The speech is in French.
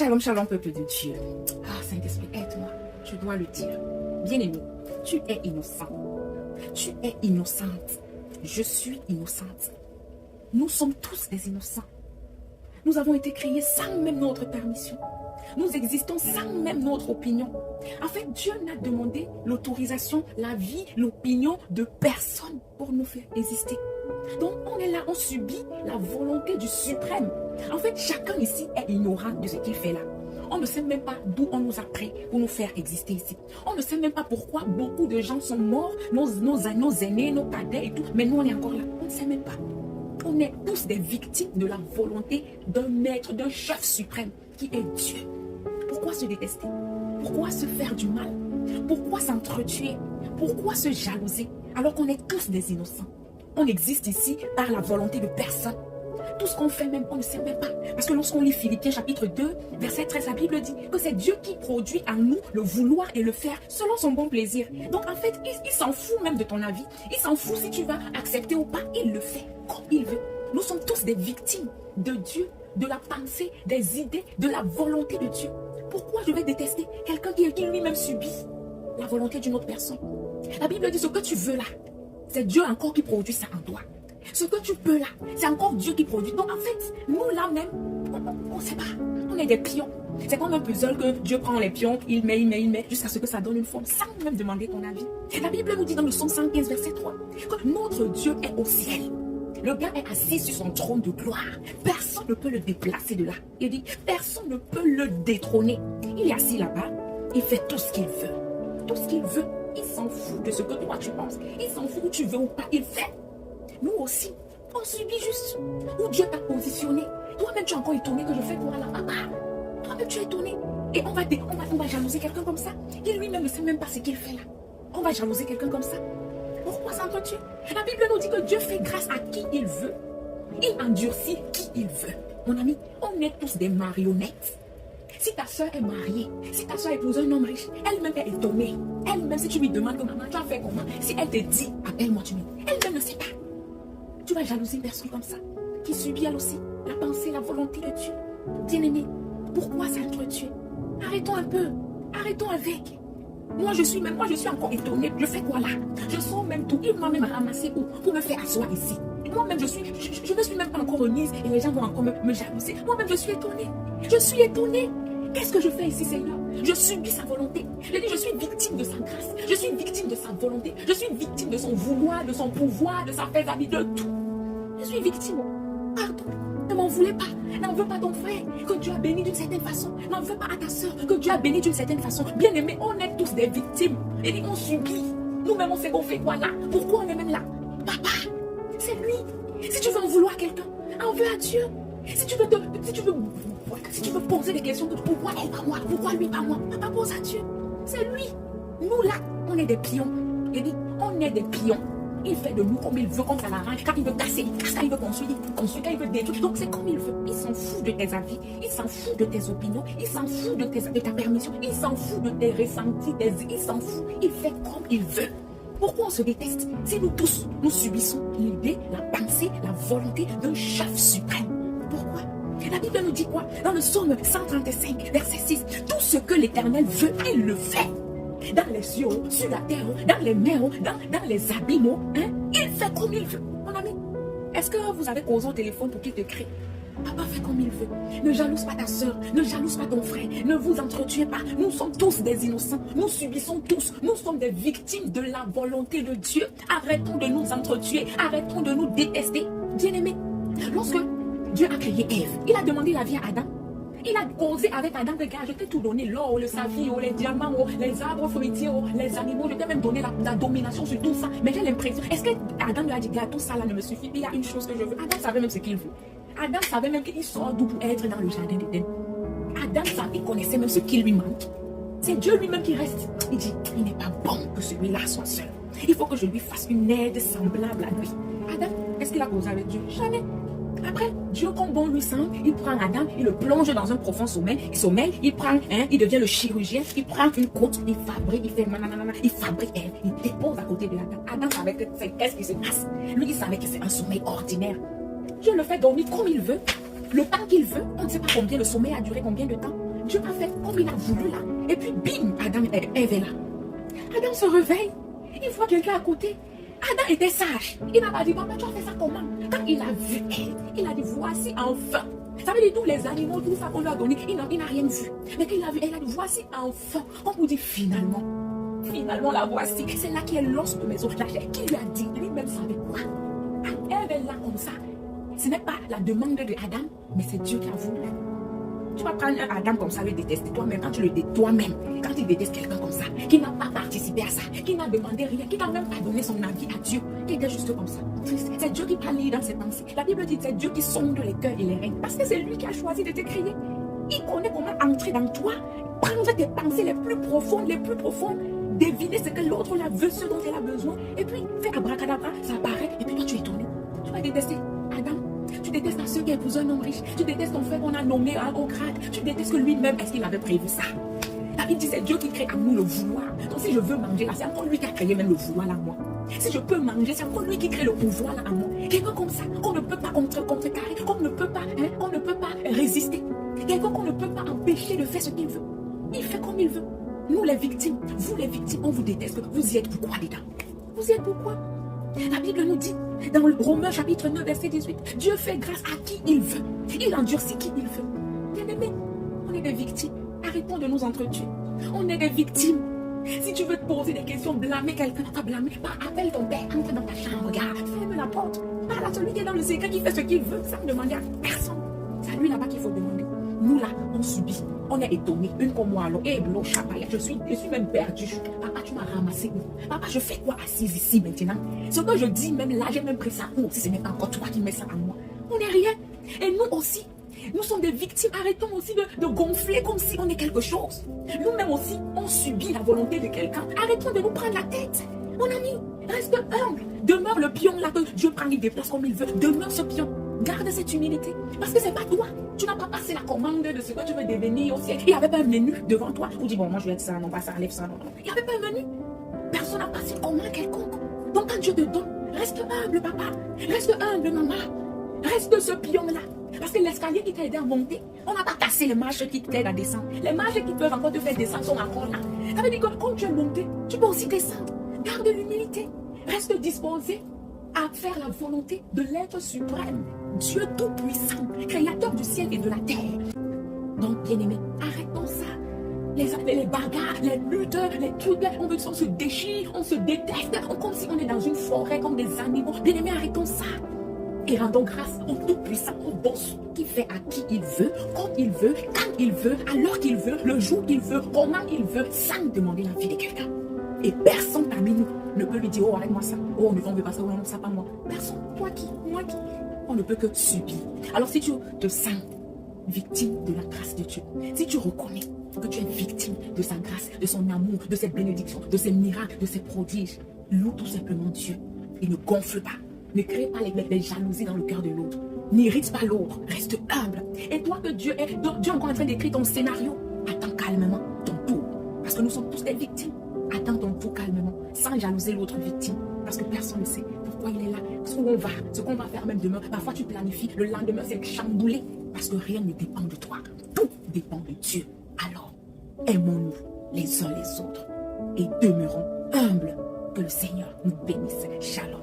Shalom, shalom, peuple de Dieu. Ah, Saint-Esprit, aide-moi. Je dois le dire. Bien-aimé, tu es innocent. Tu es innocente. Je suis innocente. Nous sommes tous des innocents. Nous avons été créés sans même notre permission. Nous existons sans même notre opinion. En fait, Dieu n'a demandé l'autorisation, la vie, l'opinion de personne pour nous faire exister. Donc, on est là, on subit la volonté du suprême. En fait, chacun ici est ignorant de ce qu'il fait là. On ne sait même pas d'où on nous a pris pour nous faire exister ici. On ne sait même pas pourquoi beaucoup de gens sont morts, nos aînés, nos cadets et tout. Mais nous, on est encore là. On ne sait même pas. On est tous des victimes de la volonté d'un maître, d'un chef suprême qui est Dieu. Pourquoi se détester? Pourquoi se faire du mal? Pourquoi s'entretuer? Pourquoi se jalouser alors qu'on est tous des innocents? On existe ici par la volonté de personne. Tout ce qu'on fait même, on ne sait même pas. Parce que lorsqu'on lit Philippiens chapitre 2, verset 13, la Bible dit que c'est Dieu qui produit en nous le vouloir et le faire selon son bon plaisir. Donc en fait, il s'en fout même de ton avis. Il s'en fout si tu vas accepter ou pas. Il le fait comme il veut. Nous sommes tous des victimes de Dieu, de la pensée, des idées, de la volonté de Dieu. Pourquoi je vais détester quelqu'un qui lui-même subit la volonté d'une autre personne? La Bible dit ce que tu veux là, c'est Dieu encore qui produit ça en toi. Ce que tu peux là, c'est encore Dieu qui produit. Donc en fait, nous là même, on ne sait pas. On est des pions. C'est comme un puzzle que Dieu prend les pions, il met, jusqu'à ce que ça donne une forme, sans même demander ton avis. La Bible nous dit dans le psaume 115, verset 3, que notre Dieu est au ciel. Le gars est assis sur son trône de gloire. Personne ne peut le déplacer de là. Il dit, personne ne peut le détrôner. Il est assis là-bas, il fait tout ce qu'il veut. Tout ce qu'il veut. Il s'en fout de ce que toi tu penses. Il s'en fout où tu veux ou pas, il fait. Nous aussi, on subit juste où Dieu t'a positionné. Toi-même, tu es encore étonné que je fais quoi là? Toi-même, tu es étonné. Et on va jalouser quelqu'un comme ça. Il lui-même ne sait même pas ce qu'il fait là. On va jalouser quelqu'un comme ça. Pourquoi s'entretuer? La Bible nous dit que Dieu fait grâce à qui il veut. Il endurcit qui il veut. Mon ami, on est tous des marionnettes. Si ta soeur est mariée, si ta soeur épouse un homme riche, elle-même est étonnée. Elle-même, si tu lui demandes que maman, tu as fait comment? Si elle te dit, appelle-moi, tu me dis, elle-même ne sait pas. Tu vas jalouser une personne comme ça, qui subit elle aussi la pensée, la volonté de Dieu. Bien-aimé, pourquoi s'entretuer? Arrêtons un peu. Arrêtons avec. Moi, je suis encore étonnée. Je fais quoi là? Je sors même tout. Il m'a même ramassé pour me faire asseoir ici. Moi-même, je ne suis même pas encore remise et les gens vont encore me jalouser. Moi-même, je suis étonnée. Je suis étonnée. Qu'est-ce que je fais ici, Seigneur? Je subis sa volonté. Je suis victime de sa grâce. Je suis victime de sa volonté. Je suis victime de son vouloir, de son pouvoir, de sa faisabilité, de tout. Je suis victime. Pardon. Ne m'en voulez pas. N'en veux pas ton frère que Dieu a béni d'une certaine façon. N'en veux pas à ta soeur que Dieu a béni d'une certaine façon. Bien aimé, on est tous des victimes. Et on subit. Nous-mêmes, on sait qu'on fait quoi là? Pourquoi on est même là? Papa, c'est lui. Si tu veux en vouloir quelqu'un, en veux à Dieu. Si tu veux poser des questions, pourquoi elle pas moi? Pourquoi lui pas moi? Papa, pose à Dieu. C'est lui. Nous là, on est des pions. Il dit, on est des pions. Il fait de nous comme il veut, comme ça l'arrange. Quand il veut casser, il casse. Quand il veut construire, il construit. Quand il veut détruire. Donc c'est comme il veut. Il s'en fout de tes avis. Il s'en fout de tes opinions. Il s'en fout de ta permission. Il s'en fout de tes ressentis. Il s'en fout. Il fait comme il veut. Pourquoi on se déteste? Si nous tous, nous subissons l'idée, la pensée, la volonté d'un chef suprême. Pourquoi? La Bible nous dit quoi? Dans le psaume 135, verset 6. Tout ce que l'Éternel veut, il le fait. Dans les cieux, sur la terre, dans les mers, dans les abîmes, hein? Il fait comme il veut. Mon ami, est-ce que vous avez causé au téléphone pour qu'il te crée? Papa fait comme il veut. Ne jalouse pas ta soeur, ne jalouse pas ton frère, ne vous entretuez pas. Nous sommes tous des innocents, nous subissons tous, nous sommes des victimes de la volonté de Dieu. Arrêtons de nous entretuer, arrêtons de nous détester. Bien-aimés, lorsque Dieu a créé Ève, il a demandé la vie à Adam. Il a causé avec Adam, regarde, je t'ai tout donné, l'or, le saphir, les diamants, les arbres fruitiers, les animaux, je t'ai même donné la domination sur tout ça. Mais j'ai l'impression, est-ce que Adam lui a dit, gars, tout ça là ne me suffit, il y a une chose que je veux. Adam savait même ce qu'il veut. Adam savait même qu'il sort d'où pour être dans le jardin d'Éden. Adam savait, il connaissait même ce qui lui manque. C'est Dieu lui-même qui reste. Il dit, il n'est pas bon que celui-là soit seul. Il faut que je lui fasse une aide semblable à lui. Adam, qu'est-ce qu'il a causé avec Dieu? Jamais. Après, Dieu, comme bon lui semble, il prend Adam, il le plonge dans un profond sommeil, il prend, il devient le chirurgien, il prend une côte, il fabrique, il fait nanana, il fabrique Ève, il dépose à côté de Adam. Adam savait que c'est qu'est-ce qui se passe. Lui, il savait que c'est un sommeil ordinaire. Dieu le fait dormir comme il veut, le temps qu'il veut. On ne sait pas combien le sommeil a duré, combien de temps. Dieu a fait comme il a voulu là. Et puis bim, Adam et Ève est là. Adam se réveille. Il voit quelqu'un à côté. Adam était sage. Il n'a pas dit, papa, tu as fait ça comment? Quand il a vu Ève, il a dit, voici enfin. Ça veut dire tous les animaux, tout ça qu'on lui a donné, il n'a rien vu. Mais quand il a vu, elle a dit, voici enfin. Comme vous dit, finalement la voici. C'est là qui est l'os de mes os. Qui lui a dit, lui-même savait quoi? Ève est là comme ça. Ce n'est pas la demande de Adam, mais c'est Dieu qui a voulu. Tu vas prendre un Adam comme ça, le détester toi-même. Quand tu le détestes toi-même, quand tu détestes quelqu'un comme ça, qui n'a pas participé à ça, qui n'a demandé rien, qui n'a même pas donné son avis à Dieu, qui était juste comme ça. C'est Dieu qui parle dans ses pensées. La Bible dit que c'est Dieu qui sonde les cœurs et les reins. Parce que c'est lui qui a choisi de te créer. Il connaît comment entrer dans toi, prendre tes pensées les plus profondes, deviner ce que l'autre là veut, ce dont elle a besoin, et puis faire abracadabra, ça apparaît, et puis toi tu es étonné. Tu vas détester Adam. Tu détestes ceux qui épousent un homme riche. Tu détestes ton frère qu'on a nommé à haut grade. Tu détestes que lui-même, est-ce qu'il avait prévu ça? David dit, c'est Dieu qui crée en nous le vouloir. Donc si je veux manger là, c'est encore lui qui a créé même le vouloir là en moi. Si je peux manger, c'est encore lui qui crée le pouvoir là en moi. Quelqu'un comme ça, qu'on ne peut pas contrecarrer, qu'on ne peut pas résister. Quelqu'un qu'on ne peut pas empêcher de faire ce qu'il veut. Il fait comme il veut. Nous les victimes, vous les victimes, on vous déteste. Vous y êtes pourquoi dedans? Vous y êtes pourquoi? La Bible nous dit, dans le Romains chapitre 9, verset 18, Dieu fait grâce à qui il veut. Il endurcit qui il veut. Bien-aimés, on est des victimes. Arrêtons de nous entretuer. On est des victimes. Si tu veux te poser des questions, blâmer quelqu'un, pas blâmer, appelle ton père, entre dans ta chambre, regarde, ferme la porte. Parle à celui qui est dans le secret, qui fait ce qu'il veut, sans demander à personne. C'est à lui là-bas qu'il faut demander. Nous là, on subit. On est étonnés. Une comme moi, alors, je suis même perdue. Papa, tu m'as ramassé. Papa, je fais quoi assise ici maintenant? Ce que je dis, même là, j'ai même pris ça. Si ce n'est pas encore toi qui mets ça en moi. On n'est rien. Et nous aussi, nous sommes des victimes. Arrêtons aussi de gonfler comme si on est quelque chose. Nous-mêmes aussi, on subit la volonté de quelqu'un. Arrêtons de nous prendre la tête. Mon ami, reste humble. Demeure le pion là que Dieu prend, il déplace comme il veut. Demeure ce pion. Garde cette humilité. Parce que c'est pas toi. Tu n'as pas passé la commande de ce que tu veux devenir au ciel. Il n'y avait pas un menu devant toi. Pour dire, bon, moi je vais être ça, non, pas ça, lève ça, non. Il n'y avait pas un menu. Personne n'a passé une commande quelconque. Donc quand Dieu te donne, reste humble, papa. Reste humble, maman. Reste ce pion-là. Parce que l'escalier qui t'a aidé à monter, on n'a pas cassé les marches qui t'aident à descendre. Les marches qui peuvent encore te faire descendre sont encore là. Ça veut dire que quand tu es monté, tu peux aussi descendre. Garde l'humilité. Reste disposé à faire la volonté de l'être suprême, Dieu tout-puissant, créateur du ciel et de la terre. Donc, bien-aimés, arrêtons ça. Les bagarres, les luttes, les trucs, on se déchire, on se déteste, comme si on est dans une forêt, comme des animaux. Bien-aimés, arrêtons ça. Et rendons grâce au tout-puissant, au boss, qui fait à qui il veut, comme il veut, quand il veut, à l'heure qu'il veut, le jour qu'il veut, comment il veut, sans demander l'avis de quelqu'un. Et personne parmi nous ne peut lui dire, oh, arrête-moi ça, oh, ne veut pas ça, oh, non, ça, pas moi. Personne, toi qui, moi qui. On ne peut que subir. Alors si tu te sens victime de la grâce de Dieu, si tu reconnais que tu es victime de sa grâce, de son amour, de cette bénédiction, de ses miracles, de ses prodiges, loue tout simplement Dieu. Et ne gonfle pas. Ne crée pas les jalousies dans le cœur de l'autre. N'irrite pas l'autre. Reste humble. Et toi que Dieu est encore en train d'écrire ton scénario, attends calmement ton tour. Parce que nous sommes tous des victimes. Attends ton tour calmement, sans jalouser l'autre victime. Parce que personne ne sait pourquoi il est là, où on va, ce qu'on va faire même demain. Parfois tu planifies, le lendemain c'est chamboulé. Parce que rien ne dépend de toi. Tout dépend de Dieu. Alors, aimons-nous les uns les autres. Et demeurons humbles. Que le Seigneur nous bénisse. Shalom.